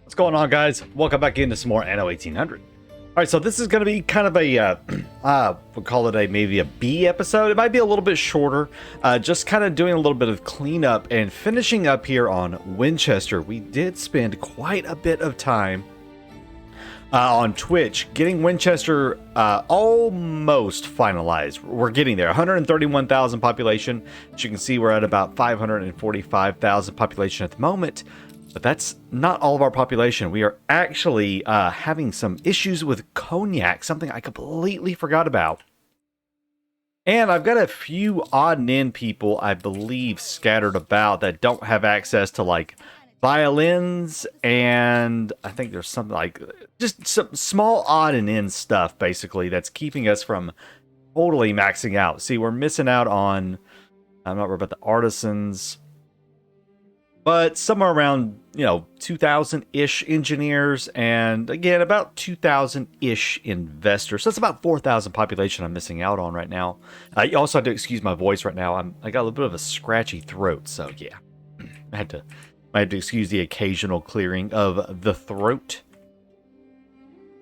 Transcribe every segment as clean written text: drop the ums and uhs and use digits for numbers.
What's going on, guys? Welcome back into some more Anno 1800. Alright, so this is going to be kind of a, we'll call it maybe a B episode. It might be a little bit shorter, just kind of doing a little bit of cleanup and finishing up here on Winchester. We did spend quite a bit of time on Twitch getting Winchester almost finalized. We're getting there. 131,000 population. As you can see, we're at about 545,000 population at the moment. But that's not all of our population. We are actually having some issues with Cognac, something I completely forgot about. And I've got a few odd and end people, I believe, scattered about that don't have access to, like, violins, and I think there's something like just some small odd and end stuff, basically, that's keeping us from totally maxing out. See, we're missing out on, I'm not worried about the artisans, but somewhere around, 2,000-ish engineers, and again, about 2,000-ish investors. So that's about 4,000 population I'm missing out on right now. You also have to excuse my voice right now. I got a little bit of a scratchy throat, so yeah. I had to excuse the occasional clearing of the throat.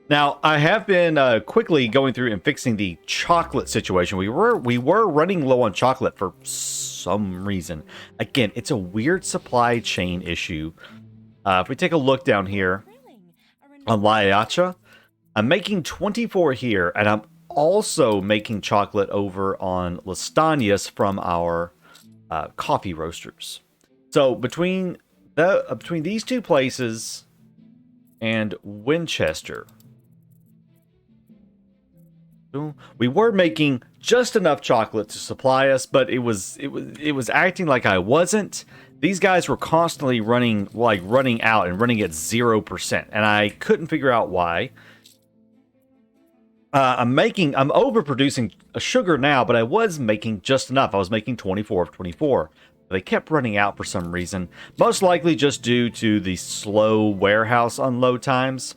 Now, I have been quickly going through and fixing the chocolate situation. We were running low on chocolate for some reason. Again, it's a weird supply chain issue. If we take a look down here on Laiacha, I'm making 24 here, and I'm also making chocolate over on Lestanius from our coffee roasters. So between these two places and Winchester, we were making just enough chocolate to supply us, but it was acting like I wasn't. These guys were constantly running out and running at 0%, and I couldn't figure out why. I'm overproducing sugar now, but I was making just enough. I was making 24 of 24. They kept running out for some reason, most likely just due to the slow warehouse unload times.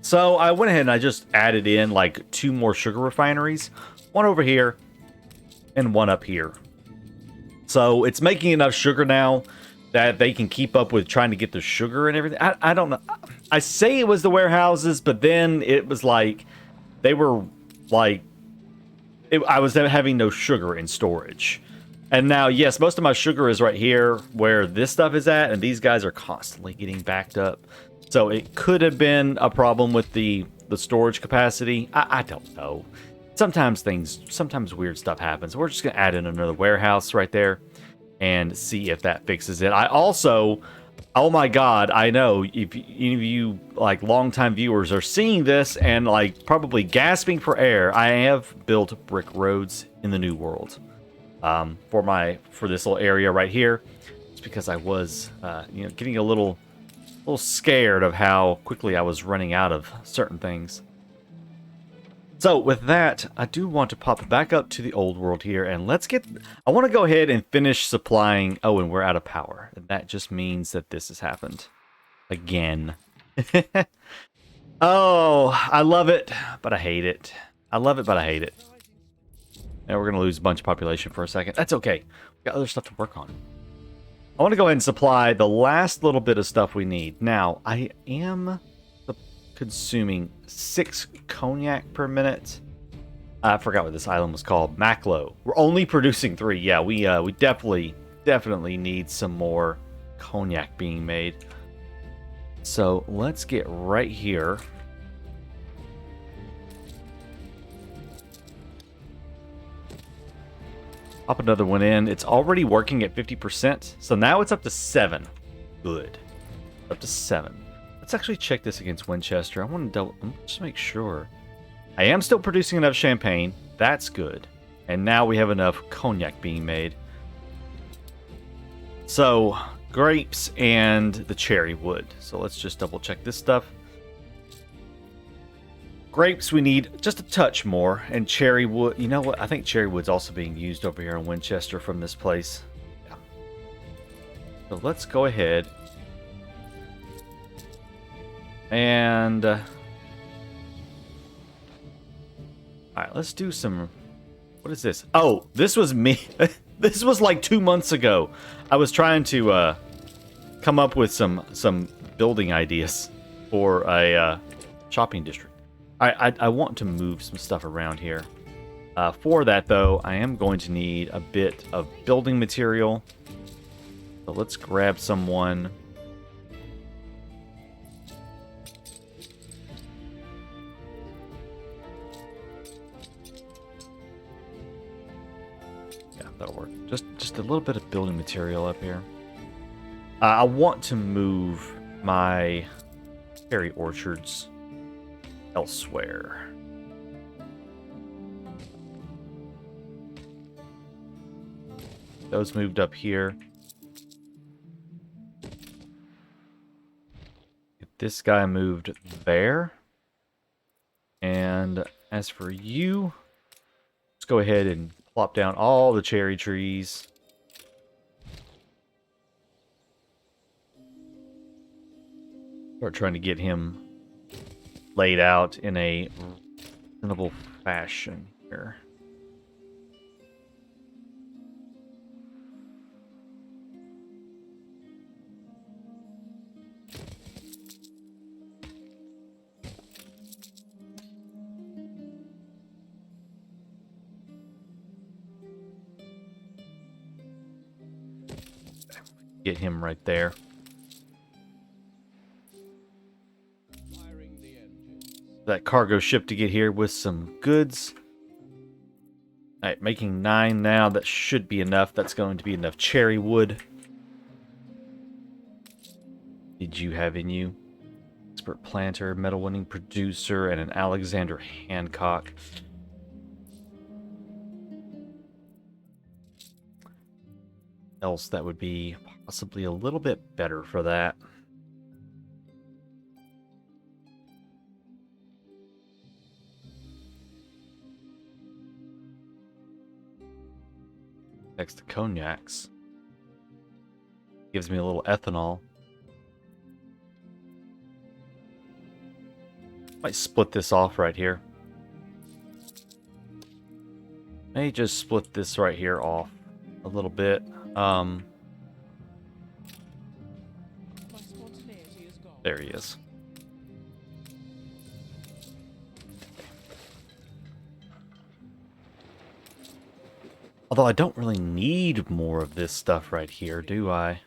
So I went ahead and I just added in like 2 more sugar refineries, one over here and one up here. So it's making enough sugar now that they can keep up with trying to get the sugar and everything. I don't know. I say it was the warehouses, but then it was like they were like I was having no sugar in storage. And now, yes, most of my sugar is right here where this stuff is at, and these guys are constantly getting backed up. So it could have been a problem with the storage capacity. I don't know. Sometimes weird stuff happens. We're just going to add in another warehouse right there and see if that fixes it. I also, oh my God, I know if any of you like longtime viewers are seeing this and like probably gasping for air, I have built brick roads in the New World. For this little area right here. It's because I was getting a little scared of how quickly I was running out of certain things. So with that, I do want to pop back up to the old world here, and I want to go ahead and finish supplying. Oh, and we're out of power, and that just means that this has happened again. Oh, I love it, but I hate it. I love it, but I hate it. Now we're going to lose a bunch of population for a second. That's okay. We've got other stuff to work on. I want to go ahead and supply the last little bit of stuff we need. Now, I am consuming 6 cognac per minute. I forgot what this island was called. Maclo. We're only producing 3. Yeah, we definitely need some more cognac being made. So let's get right here. Pop another one in. It's already working at 50%, so now it's up to 7. Good. Up to 7. Let's actually check this against Winchester. I want to just make sure. I am still producing enough champagne. That's good. And now we have enough cognac being made. So, grapes and the cherry wood. So let's just double check this stuff. Grapes, we need just a touch more, and cherry wood. You know what? I think cherry wood's also being used over here in Winchester from this place. Yeah. So let's go ahead and all right, let's do some. What is this? Oh, this was me. This was like 2 months ago. I was trying to come up with some building ideas for a shopping district. I want to move some stuff around here. For that, though, I am going to need a bit of building material. So let's grab someone. Yeah, that'll work. Just a little bit of building material up here. I want to move my cherry orchards elsewhere. Those moved up here. Get this guy moved there. And as for you, let's go ahead and plop down all the cherry trees. Start trying to get him laid out in a reasonable fashion here. Get him right there. That cargo ship to get here with some goods. Alright, making 9 now. That should be enough. That's going to be enough cherry wood. Did you have in you? Expert planter, metal winning producer, and an Alexander Hancock. Else that would be possibly a little bit better for that. Next to Cognacs. Gives me a little ethanol. Might split this off right here. May just split this right here off a little bit. There he is. Although I don't really need more of this stuff right here, do I?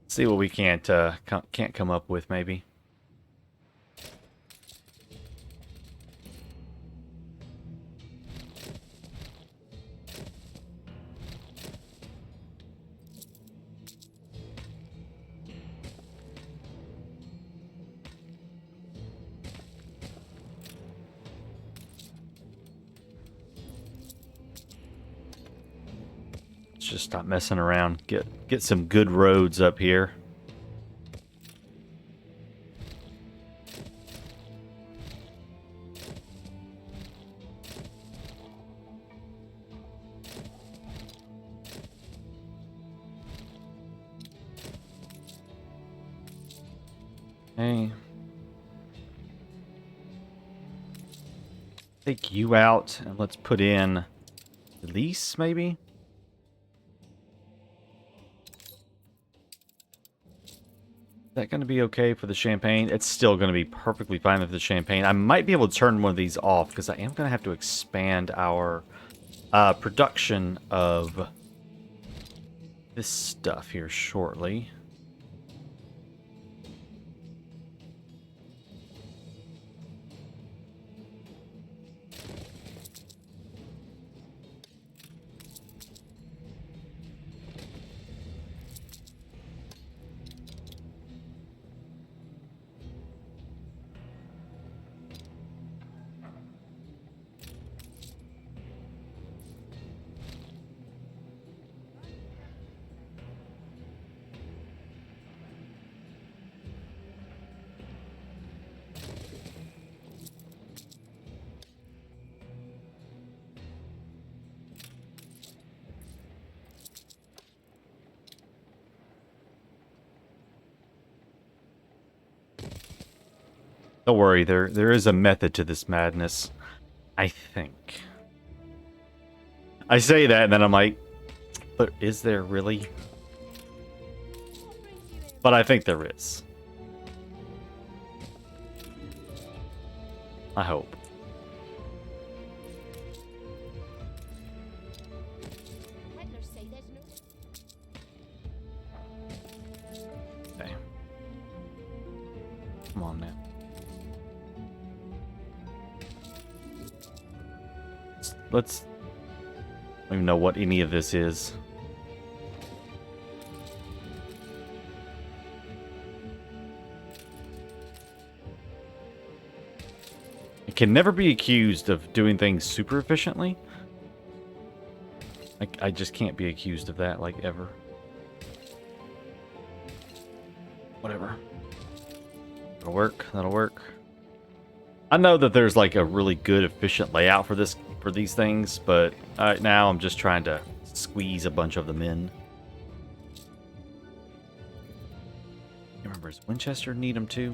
See what we can't come up with, maybe. Just stop messing around. Get some good roads up here. Hey. Take you out and let's put in release, maybe? Is that going to be okay for the champagne? It's still going to be perfectly fine with the champagne. I might be able to turn one of these off because I am going to have to expand our production of this stuff here shortly. Don't worry, there is a method to this madness, I think. I say that, and then I'm like, but is there really? But I think there is. I hope. Okay. Come on, man. Let's... I don't even know what any of this is. It can never be accused of doing things super efficiently. I just can't be accused of that, like, ever. Whatever. That'll work. That'll work. I know that there's like a really good, efficient layout for these things, but right now I'm just trying to squeeze a bunch of them in. Remember, does Winchester need them too?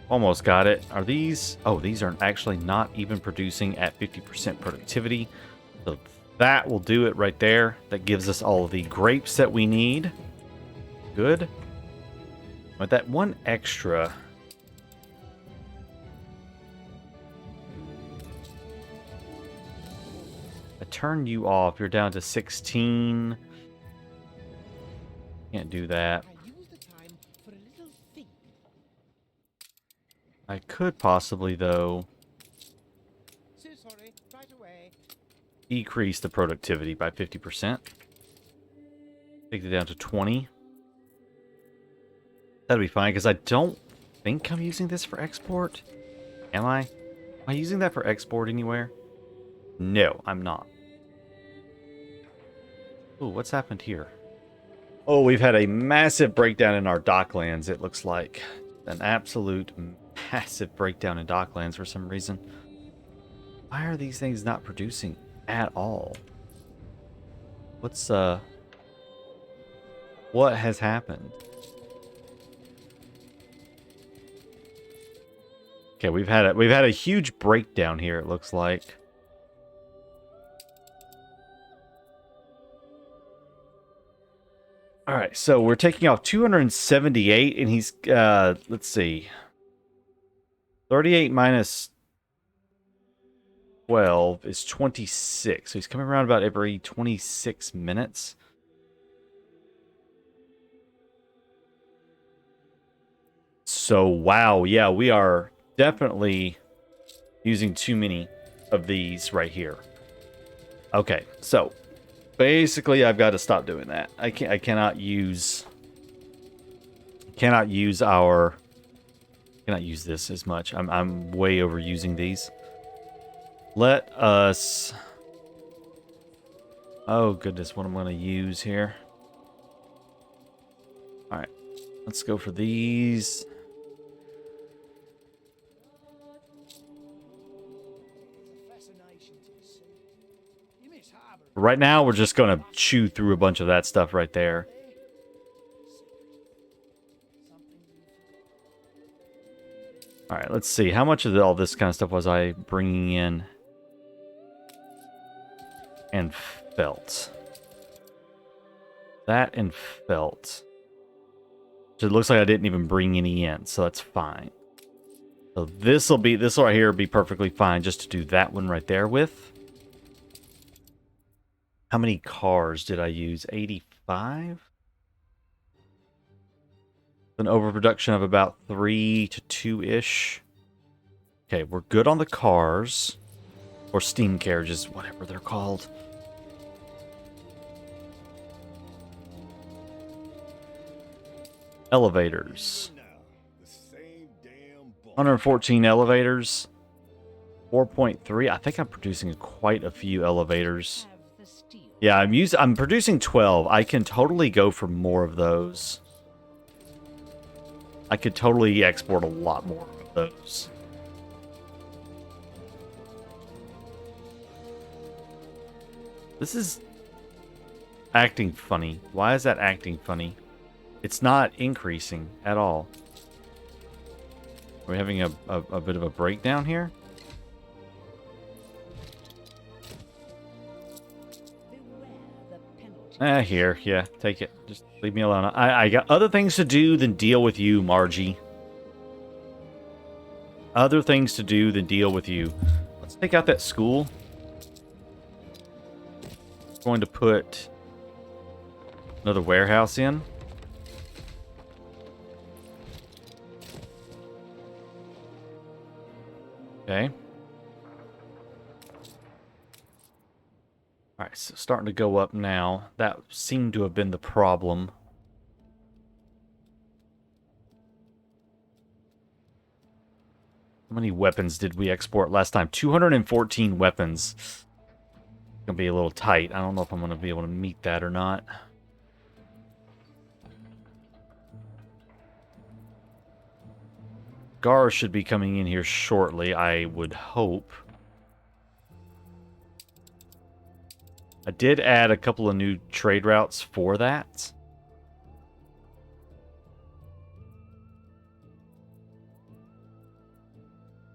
Almost got it. Are these... Oh, these are actually not even producing at 50% productivity. So that will do it right there. That gives us all of the grapes that we need. Good. But that one extra... I turn you off. You're down to 16. Can't do that. I could possibly, though, decrease the productivity by 50%. Take it down to 20. That'll be fine, because I don't think I'm using this for export. Am I? Am I using that for export anywhere? No, I'm not. Ooh, what's happened here? Oh, we've had a massive breakdown in our Docklands, it looks like. An absolute massive breakdown in Docklands for some reason. Why are these things not producing at all? What's what has happened? Okay, we've had a huge breakdown here, it looks like. All right, so we're taking off 278 and he's let's see. 38 minus 12 is 26. So he's coming around about every 26 minutes. So, wow. Yeah, we are definitely using too many of these right here. Okay, so basically I've got to stop doing that. I cannot use this as much. I'm way overusing these. Let us... Oh, goodness, what I'm going to use here. Alright, let's go for these. Right now, we're just going to chew through a bunch of that stuff right there. Alright, let's see. How much of all this kind of stuff was I bringing in? And felt. That and felt. So it looks like I didn't even bring any in, so that's fine. So this right here will be perfectly fine just to do that one right there with. How many cars did I use? 85? An overproduction of about 3 to 2-ish. Okay, we're good on the cars. Or steam carriages, whatever they're called. Elevators. 114 elevators. 4.3. I think I'm producing quite a few elevators. Yeah, I'm producing 12. I can totally go for more of those. I could totally export a lot more of those. This is acting funny? Why is that acting funny? It's not increasing at all. Are we having a bit of a breakdown here? Here. Yeah, take it. Just leave me alone. I got other things to do than deal with you, Margie. Other things to do than deal with you. Let's take out that school. Going to put another warehouse in. Okay. Alright, so starting to go up now. That seemed to have been the problem. How many weapons did we export last time? 214 weapons. It's gonna be a little tight. I don't know if I'm gonna be able to meet that or not. Cigars should be coming in here shortly, I would hope. I did add a couple of new trade routes for that.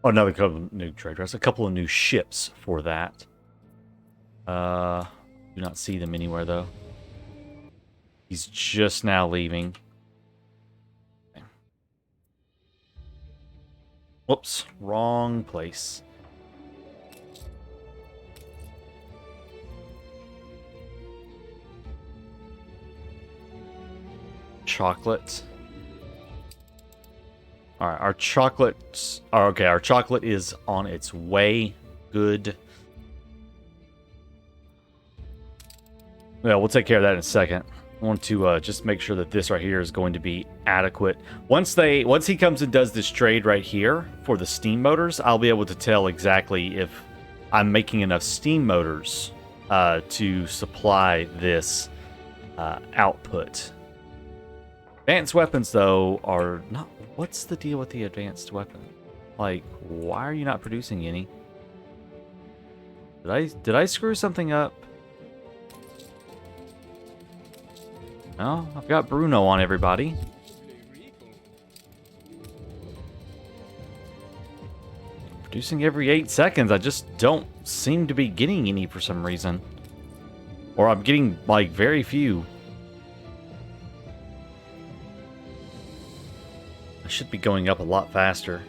Oh, another couple of new trade routes. A couple of new ships for that. Do not see them anywhere, though. He's just now leaving. Whoops, wrong place. Chocolate. Alright, our chocolates are okay. Our chocolate is on its way. Good. Well, we'll take care of that in a second. I want to just make sure that this right here is going to be adequate. Once he comes and does this trade right here for the steam motors, I'll be able to tell exactly if I'm making enough steam motors to supply this output. Advanced weapons, though, are not... What's the deal with the advanced weapon? Like, why are you not producing any? Did I screw something up? No, I've got Bruno on everybody. Producing every 8 seconds. I just don't seem to be getting any for some reason. Or I'm getting, like, very few. I should be going up a lot faster.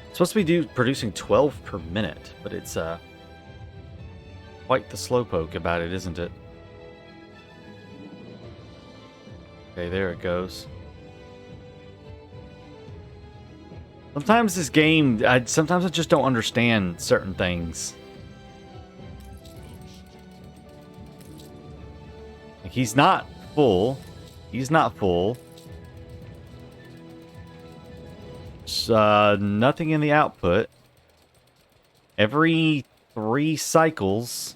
It's supposed to be producing 12 per minute, but it's quite the slowpoke about it, isn't it? Okay, there it goes. Sometimes this game, sometimes I just don't understand certain things. Like, he's not full. He's not full. Nothing in the output. Every 3 cycles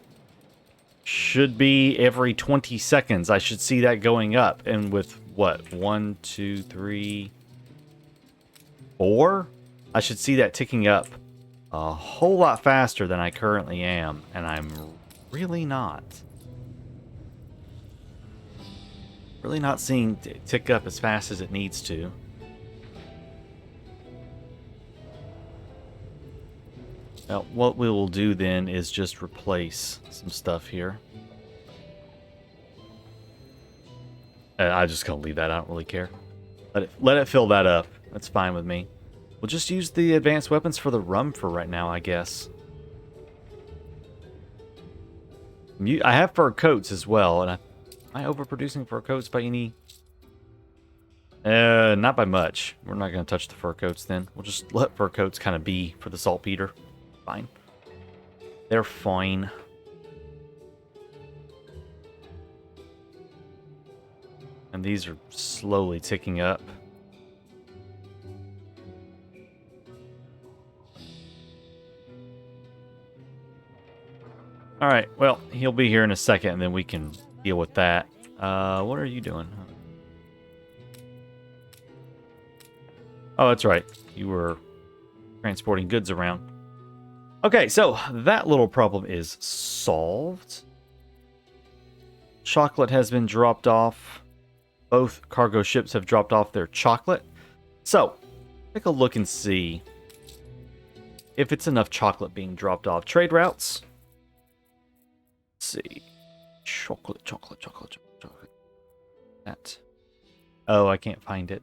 should be every 20 seconds. I should see that going up. And with what? 1, 2, 3, 4? I should see that ticking up a whole lot faster than I currently am. And I'm really not. Really not seeing it tick up as fast as it needs to. Now, what we will do then is just replace some stuff here. I'm just gonna leave that. I don't really care. Let it fill that up. That's fine with me. We'll just use the advanced weapons for the rum for right now, I guess. I have fur coats as well, and am I overproducing fur coats by any? Not by much. We're not gonna touch the fur coats then. We'll just let fur coats kind of be for the saltpeter. Fine. They're fine. And these are slowly ticking up. Alright, well, he'll be here in a second and then we can deal with that. What are you doing? Oh, that's right. You were transporting goods around. Okay, so that little problem is solved. Chocolate has been dropped off. Both cargo ships have dropped off their chocolate. So, take a look and see if it's enough chocolate being dropped off. Trade routes. Let's see. Chocolate. That. Oh, I can't find it.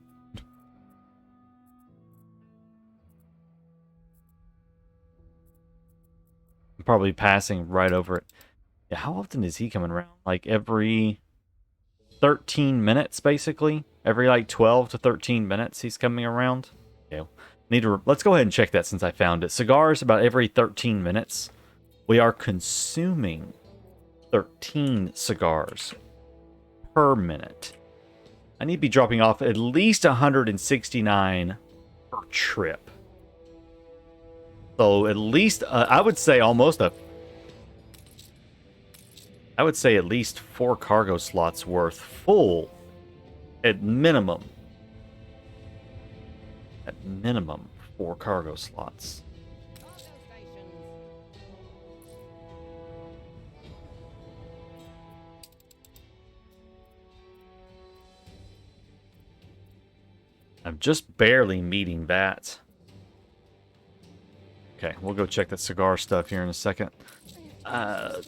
I'm probably passing right over it. Yeah, how often is he coming around? Like every 13 minutes, basically. Every like 12 to 13 minutes he's coming around. Okay. Let's go ahead and check that since I found it. Cigars about every 13 minutes. We are consuming 13 cigars per minute. I need to be dropping off at least 169 per trip. So at least, I would say at least 4 cargo slots worth full at minimum. At minimum, 4 cargo slots. I'm just barely meeting that. Okay, we'll go check that cigar stuff here in a second.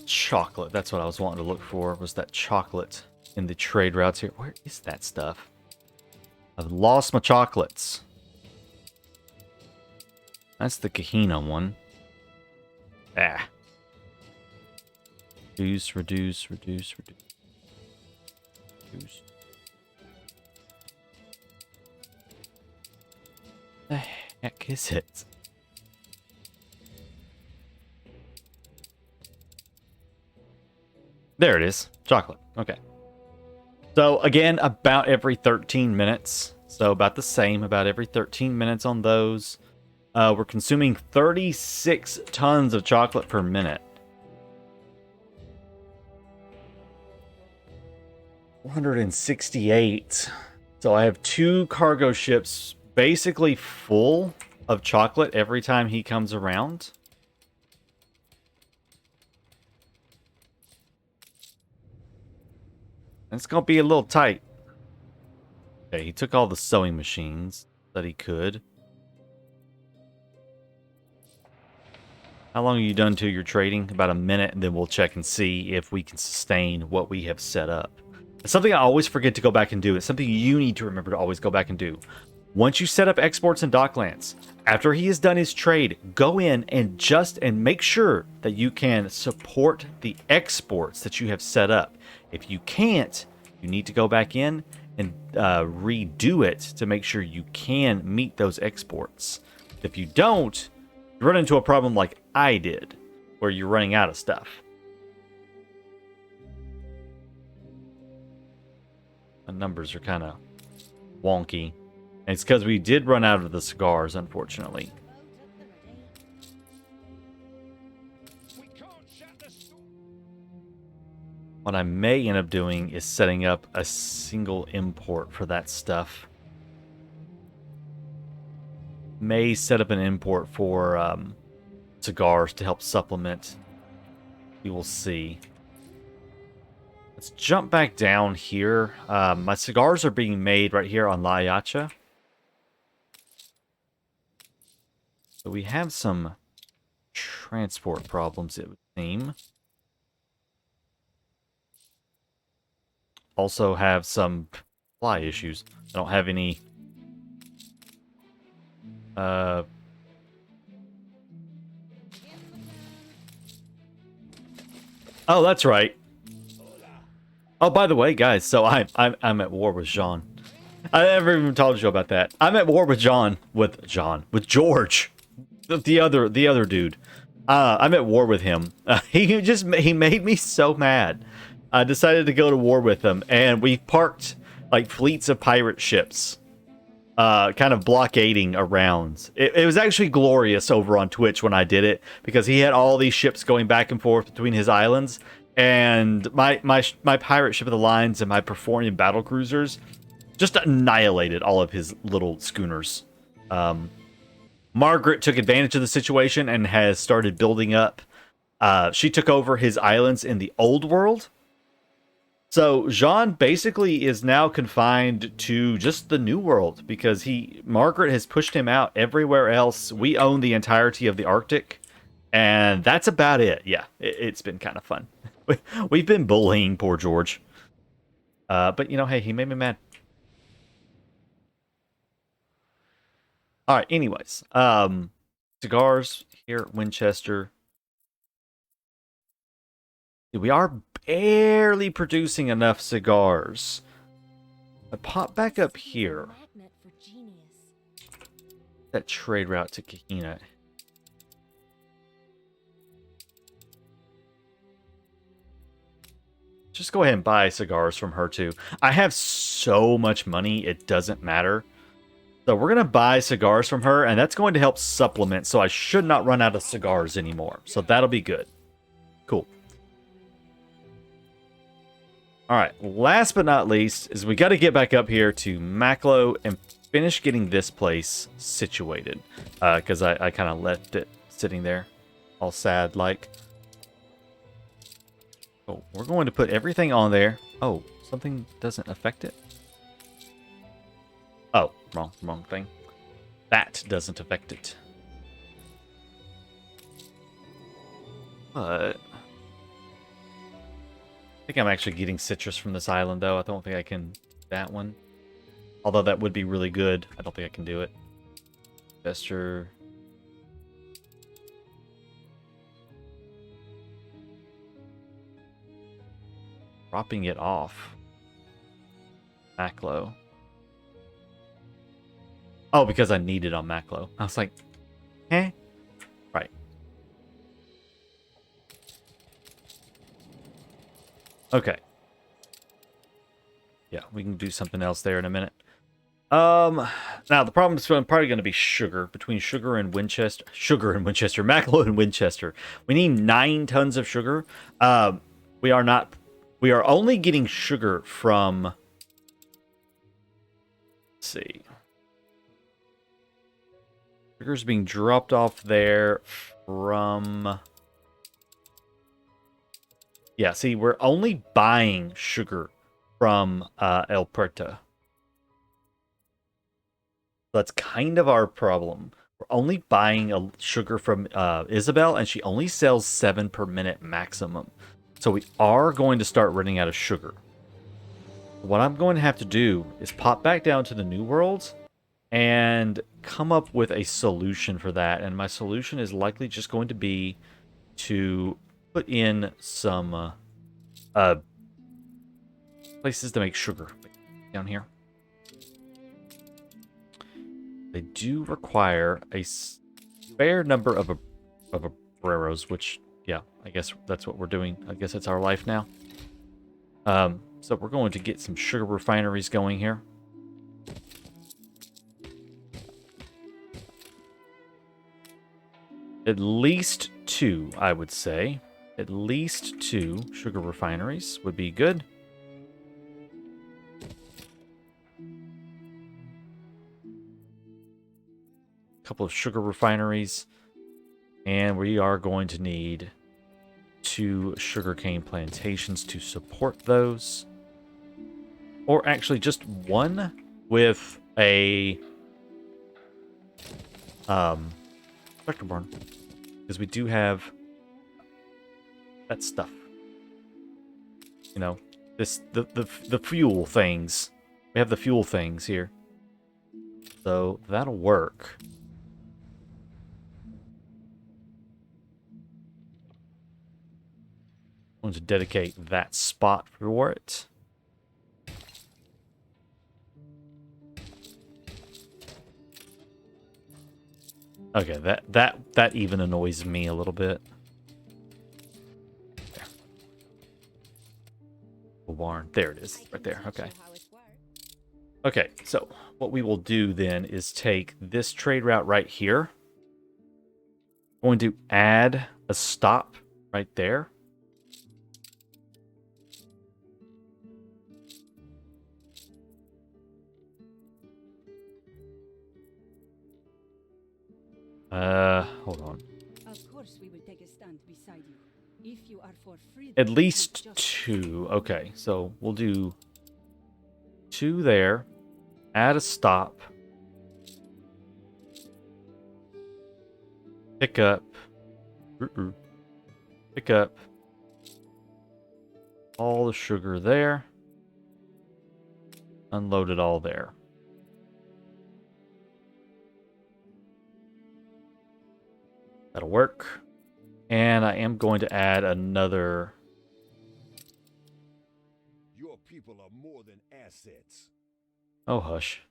Chocolate. That's what I was wanting to look for, was that chocolate in the trade routes here. Where is that stuff? I've lost my chocolates. That's the Kahina one. Ah. Reduce. The heck is it? There it is. Chocolate. Okay. So again, about every 13 minutes. So about the same, about every 13 minutes on those. We're consuming 36 tons of chocolate per minute. 168. So I have 2 cargo ships basically full of chocolate every time he comes around. It's going to be a little tight. Okay, he took all the sewing machines that he could. How long are you done to your trading? About a minute, and then we'll check and see if we can sustain what we have set up. It's something I always forget to go back and do. It's something you need to remember to always go back and do. Once you set up exports in Docklands, after he has done his trade, go in and make sure that you can support the exports that you have set up. If you can't, you need to go back in and redo it to make sure you can meet those exports. If you don't, you run into a problem like I did, where you're running out of stuff. The numbers are kind of wonky. And it's because we did run out of the cigars, unfortunately. What I may end up doing is setting up a single import for that stuff. May set up an import for cigars to help supplement. We will see. Let's jump back down here. My cigars are being made right here on La Yacha. So we have some transport problems, it would seem. Also have some supply issues. I don't have any... Oh, that's right. Oh, by the way, guys, so I'm at war with Jean. I never even told you about that. I'm at war with with George, the other dude. I'm at war with him. He made me so mad. I decided to go to war with him, and we parked like fleets of pirate ships, kind of blockading around. It was actually glorious over on Twitch when I did it, because he had all these ships going back and forth between his islands, and my pirate ship of the lines and my Performian Battlecruisers just annihilated all of his little schooners. Margaret took advantage of the situation and has started building up. She took over his islands in the old world. So Jean basically is now confined to just the new world because Margaret has pushed him out everywhere else. We own the entirety of the Arctic, and that's about it. Yeah, it's been kind of fun. We've been bullying poor George. But you know, hey, he made me mad. All right, anyways. Cigars here at Winchester. We are barely producing enough cigars. I pop back up here. That trade route to Kahina. Just go ahead and buy cigars from her too. I have so much money, it doesn't matter. So we're going to buy cigars from her, and that's going to help supplement, so I should not run out of cigars anymore. So that'll be good. Cool. All right, last but not least is we got to get back up here to Maclo and finish getting this place situated. Because I kind of left it sitting there all sad like. So we're going to put everything on there. Oh, something doesn't affect it? Oh, wrong thing. That doesn't affect it. But I think I'm actually getting citrus from this island, though. I don't think I can do that one. Although that would be really good. I don't think I can do it. Investor. Dropping it off. Maclo. Oh, because I need it on Maclo. I was like, eh? Right. Okay. Yeah, we can do something else there in a minute. Now the problem is probably going to be sugar. Between sugar and Winchester, Maclo and Winchester. We need 9 tons of sugar. We are only getting sugar from, let's see. Sugar's being dropped off there from, yeah, see, we're only buying sugar from El Puerto. That's kind of our problem. We're only buying sugar from Isabel, and she only sells 7 per minute maximum. So we are going to start running out of sugar. What I'm going to have to do is pop back down to the New World and come up with a solution for that. And my solution is likely just going to be to put in some places to make sugar down here. They do require a fair number of Barreros, which, yeah, I guess that's what we're doing. I guess it's our life now. So we're going to get some sugar refineries going here. At least 2, I would say. At least 2 sugar refineries would be good. Couple of sugar refineries, and we are going to need 2 sugarcane plantations to support those, or actually just 1 with a tractor barn, because we do have that stuff, you know, the fuel things. We have the fuel things here, so that'll work. I'm going to dedicate that spot for it. Okay, that even annoys me a little bit. There. Barn. There it is. Right there. Okay. Okay, so what we will do then is take this trade route right here. I'm going to add a stop right there. Hold on. Of course we will take a stand beside you. If you are for freedom, At least and 2. Okay, so we'll do 2 there. Add a stop. Pick up. Pick up. All the sugar there. Unload it all there. That'll work. And I am going to add another. Your people are more than assets. Oh, hush.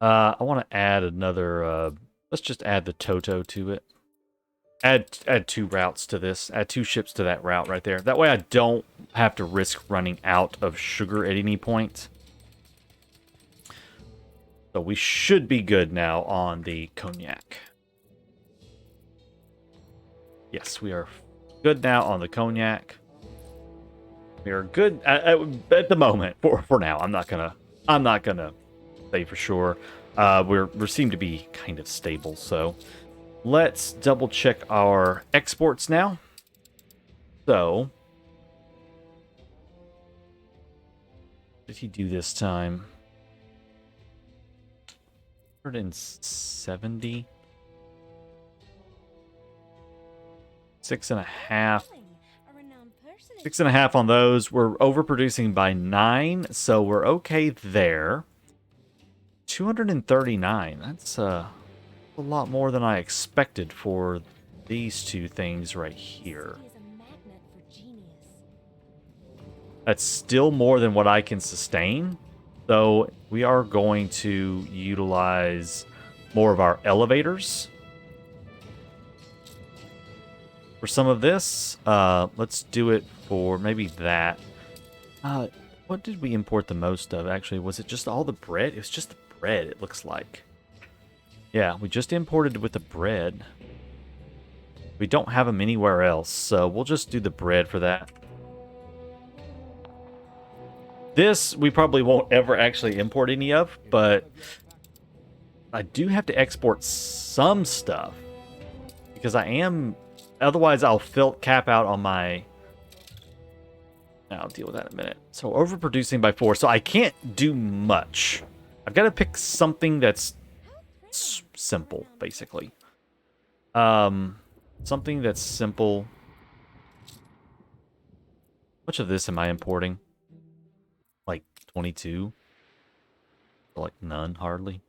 I want to add another. Let's just add the Toto to it. Add 2 routes to this. Add 2 ships to that route right there. That way I don't have to risk running out of sugar at any point. So we should be good now on the Cognac. Yes, we are good now on the Cognac. We are good at the moment for now. I'm not gonna say for sure. We seem to be kind of stable. So let's double check our exports now. So what did he do this time? 170. 6.5. 6.5 on those. We're overproducing by 9, so we're okay there. 239. That's a lot more than I expected for these 2 things right here. That's still more than what I can sustain. So we are going to utilize more of our elevators for some of this. Let's do it for maybe that. What did we import the most of, actually? Was it just all the bread? It was just the bread, it looks like. Yeah, we just imported with the bread. We don't have them anywhere else, so we'll just do the bread for that. This, we probably won't ever actually import any of, but I do have to export some stuff. Because I am... Otherwise, I'll cap out on my... I'll deal with that in a minute. So, overproducing by 4. So, I can't do much. I've got to pick something that's simple, basically. Something that's simple. How much of this am I importing? Like 22? Or like none, hardly.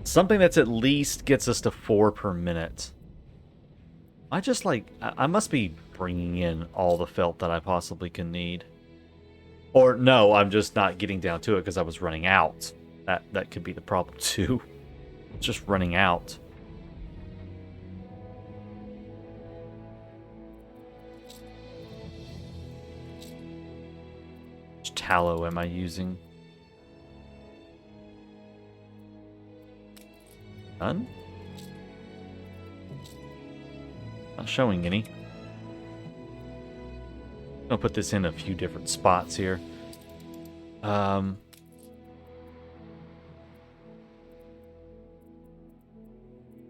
Something that's at least gets us to 4 per minute. I must be bringing in all the felt that I possibly can need. Or no, I'm just not getting down to it because I was running out. That could be the problem too. Just running out. Which tallow am I using? None? Not showing any. I'm gonna put this in a few different spots here.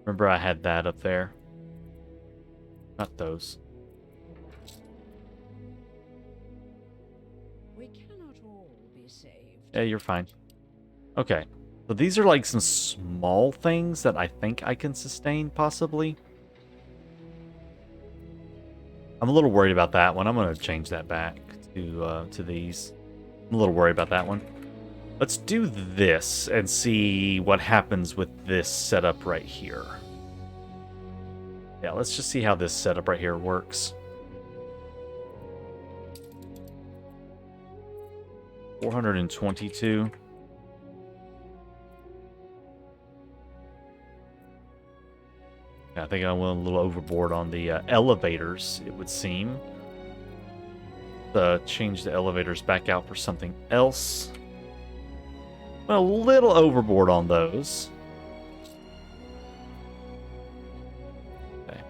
Remember I had that up there. Not those. we cannot all be saved. Yeah, you're fine. Okay. So these are like some small things that I think I can sustain, possibly. I'm a little worried about that one. I'm going to change that back to these. I'm a little worried about that one. Let's do this and see what happens with this setup right here. Yeah, let's just see how this setup right here works. 422. I think I went a little overboard on the elevators, it would seem. Change the elevators back out for something else. Went a little overboard on those. Okay.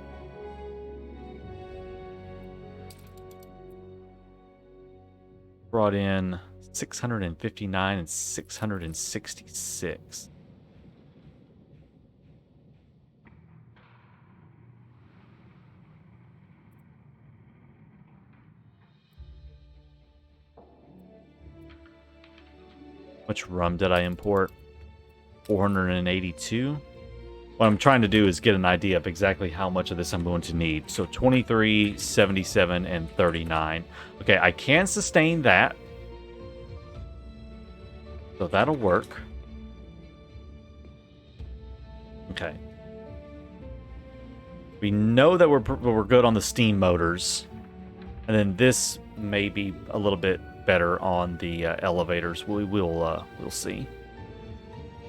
Brought in 659 and 666. much rum did I import? 482. What I'm trying to do is get an idea of exactly how much of this I'm going to need. So 23, 77, and 39. Okay, I can sustain that. So that'll work. Okay. We know that we're good on the steam motors. And then this may be a little bit better on the elevators. We'll see.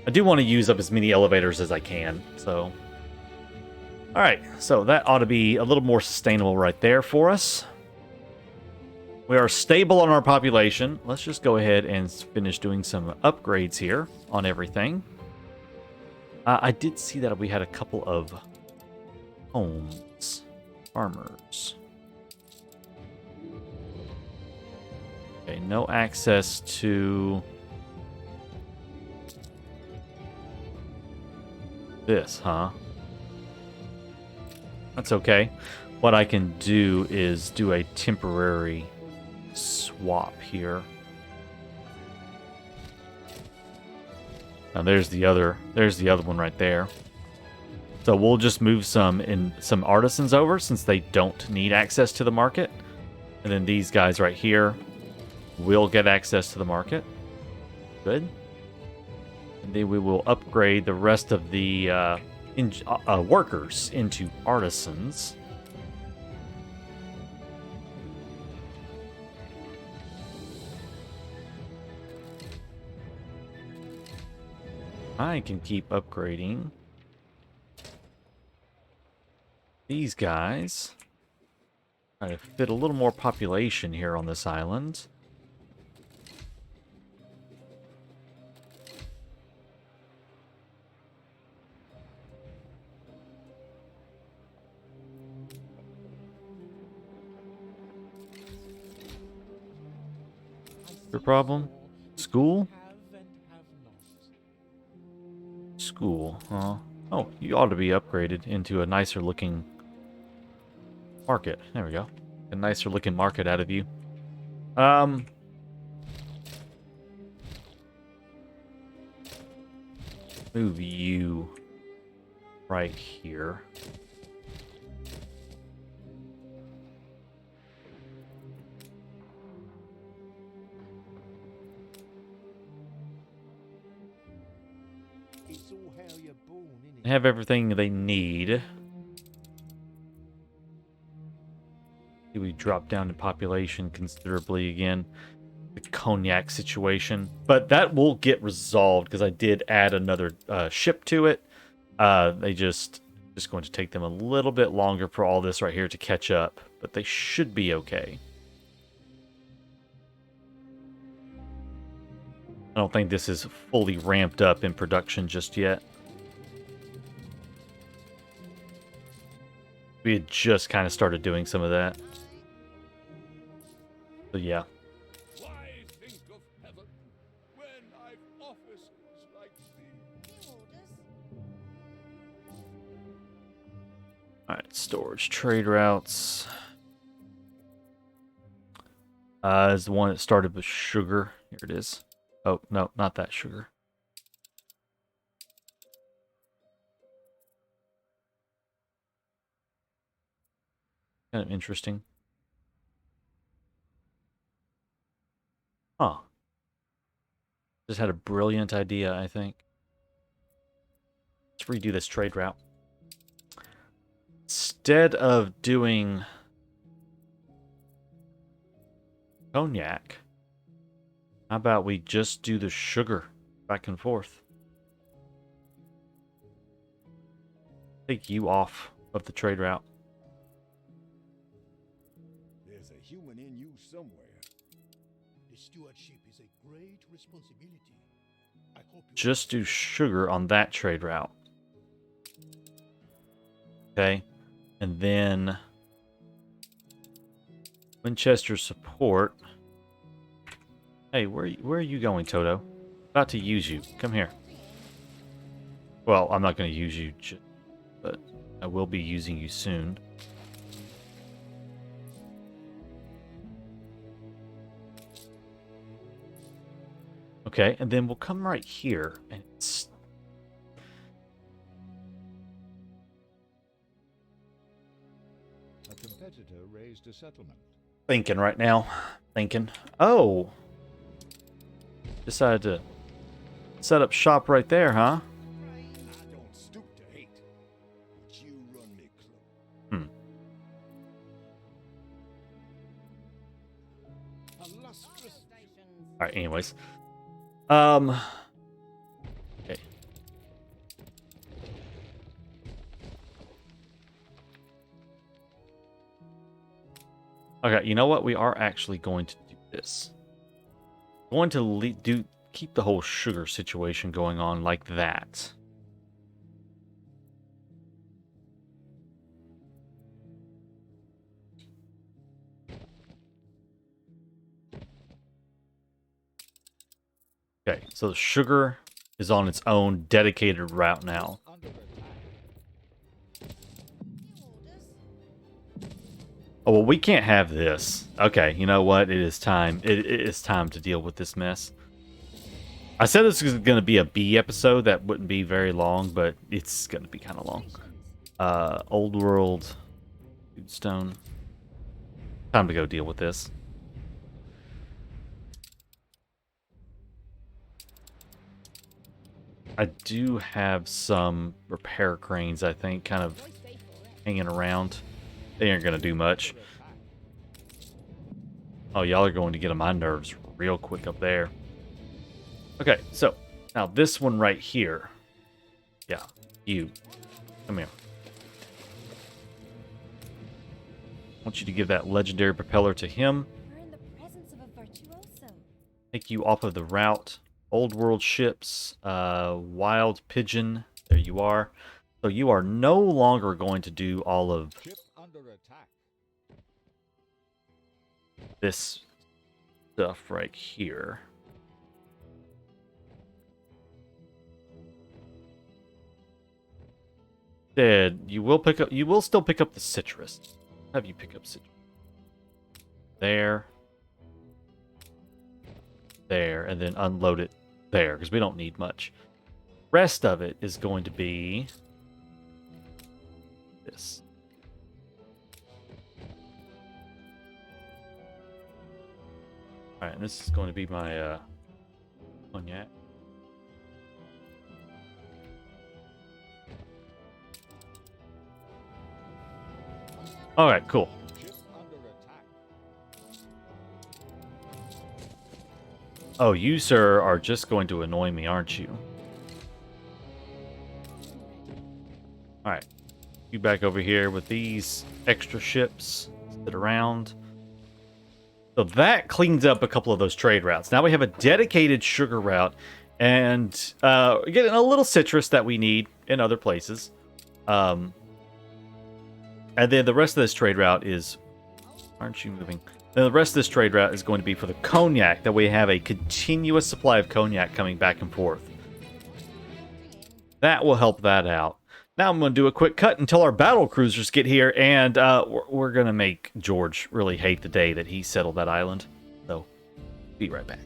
I do want to use up as many elevators as I can, so... Alright, so that ought to be a little more sustainable right there for us. We are stable on our population. Let's just go ahead and finish doing some upgrades here on everything. I did see that we had a couple of homes. Farmers. Okay, no access to... this, huh? That's okay. What I can do is do a temporary swap here. Now there's the other one right there. So we'll just move some artisans over since they don't need access to the market. And then these guys right here will get access to the market. Good. And then we will upgrade the rest of the workers into artisans. I can keep upgrading these guys. Try to fit a little more population here on this island. Your problem? School? School, huh? Oh, you ought to be upgraded into a nicer looking market. There we go. A nicer looking market out of you. Move you right here. Have everything they need. We drop down in population considerably again. The Cognac situation. But that will get resolved because I did add another ship to it. They just going to take them a little bit longer for all this right here to catch up. But they should be okay. I don't think this is fully ramped up in production just yet. We had just kind of started doing some of that. So yeah. Why think of heaven when I've offices like these? Alright, storage trade routes. Is the one that started with sugar. Here it is. Oh, no, not that sugar. Kind of interesting. Huh. Just had a brilliant idea, I think. Let's redo this trade route. Instead of doing Cognac, how about we just do the sugar back and forth? Take you off of the trade route. There's a human in you somewhere. The stewardship is a great responsibility. I hope you Just do sugar on that trade route. Okay. And then Winchester support. Hey, where are you going, Toto? About to use you. Come here. Well, I'm not going to use you, but I will be using you soon. Okay, and then we'll come right here and it's A competitor raised a settlement. thinking right now. Thinking. Oh. Decided to set up shop right there, huh? I don't stoop to hate, but you run me close. A lustrous Alright, anyways. Okay. Okay, you know what? We are actually going to do this. Going to keep the whole sugar situation going on like that. Okay, so the sugar is on its own dedicated route now. under attack. Oh, well, we can't have this. Okay, you know what? It is time. It is time to deal with this mess. I said this was going to be a B episode that wouldn't be very long, but it's going to be kind of long. Old World, Stone. Time to go deal with this. I do have some repair cranes, I think, kind of hanging around. They aren't going to do much. Oh, y'all are going to get on my nerves real quick up there. Okay, so now this one right here. Yeah, you. Come here. I want you to give that legendary propeller to him. We're in the presence of a virtuoso. Take you off of the route. Old world ships, wild pigeon. There you are. So you are no longer going to do all of Ship under attack. this stuff right here. Instead, you will still pick up the citrus. Have you pick up citrus? There. There, and then unload it there, because we don't need much. Rest of it is going to be this. Alright, and this is going to be my cognac. Alright, cool. Ship under attack. Oh, you, sir, are just going to annoy me, aren't you? Alright. You back over here with these extra ships. Sit around. So that cleans up a couple of those trade routes. Now we have a dedicated sugar route and getting a little citrus that we need in other places. And then the rest of this trade route is... Aren't you moving? Then the rest of this trade route is going to be for the cognac, that we have a continuous supply of cognac coming back and forth. That will help that out. Now I'm going to do a quick cut until our Battlecruisers get here, and we're going to make George really hate the day that he settled that island. So, be right back.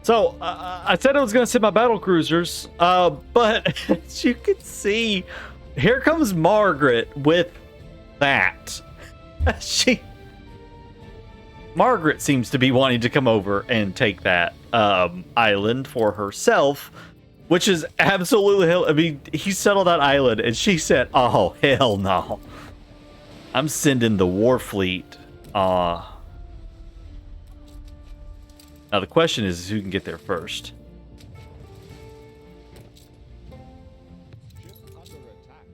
So, I said I was going to send my Battlecruisers, but as you can see, here comes Margaret with that. Margaret seems to be wanting to come over and take that island for herself, which is absolutely hell. I mean, he settled that island, and she said, "Oh hell no, I'm sending the war fleet." Now the question is who can get there first. Ship under attack.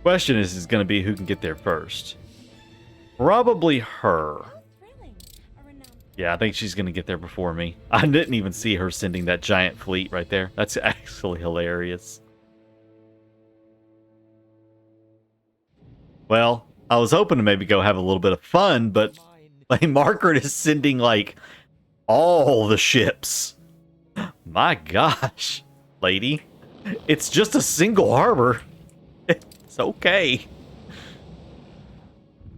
Question is going to be who can get there first. Probably her. How thrilling. A renowned Yeah, I think she's going to get there before me. I didn't even see her sending that giant fleet right there. That's actually hilarious. Well, I was hoping to maybe go have a little bit of fun, but like Margaret is sending like all the ships. My gosh, lady. It's just a single harbor. It's okay.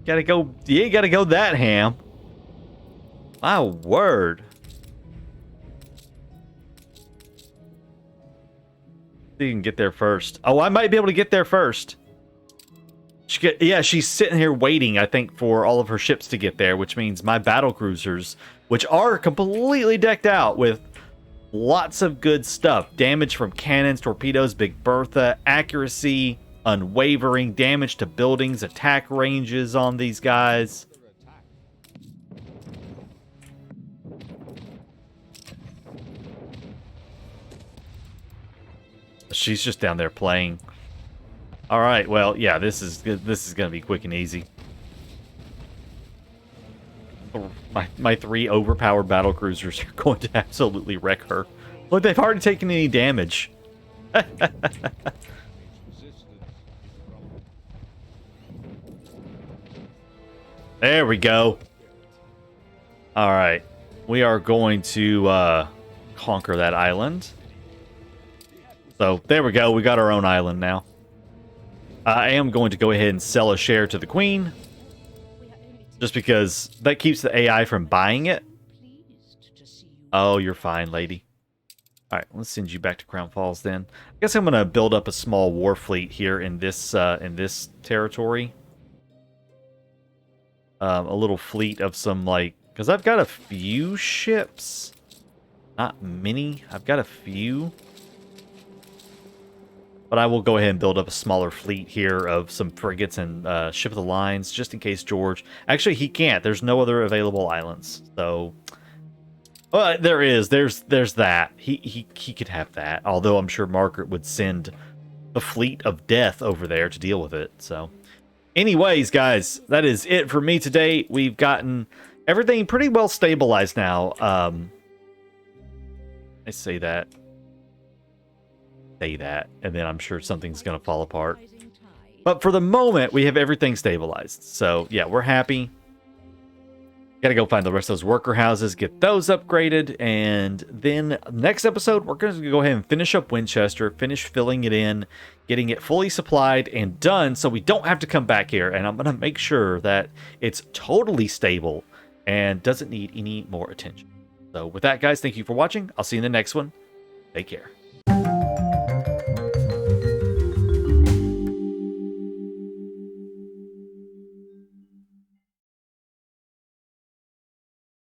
Gotta go. You ain't gotta go that ham. My word. See if you can get there first. Oh, I might be able to get there first. Yeah, she's sitting here waiting, I think, for all of her ships to get there, which means my Battlecruisers, which are completely decked out with lots of good stuff. Damage from cannons, torpedoes, Big Bertha, accuracy, unwavering, damage to buildings, attack ranges on these guys. She's just down there playing. All right, well, yeah, this is gonna be quick and easy. My 3 overpowered Battlecruisers are going to absolutely wreck her. Look, they've hardly taken any damage. There we go. All right, we are going to conquer that island. So there we go. We got our own island now. I am going to go ahead and sell a share to the queen, just because that keeps the AI from buying it. Oh, you're fine, lady. All right, let's send you back to Crown Falls then. I guess I'm going to build up a small war fleet here in this territory. A little fleet of some, like, because I've got a few ships, not many. I've got a few. But I will go ahead and build up a smaller fleet here of some frigates and ship of the lines, just in case George... Actually, he can't. There's no other available islands. So, well, there is. There's that. He could have that. Although I'm sure Margaret would send a fleet of death over there to deal with it. So, anyways, guys, that is it for me today. We've gotten everything pretty well stabilized now. I say that, and then I'm sure something's going to fall apart. But for the moment, we have everything stabilized. So, yeah, we're happy. Got to go find the rest of those worker houses, get those upgraded, and then next episode, we're going to go ahead and finish up Winchester, finish filling it in, getting it fully supplied and done so we don't have to come back here. And I'm going to make sure that it's totally stable and doesn't need any more attention. So with that, guys, thank you for watching. I'll see you in the next one. Take care.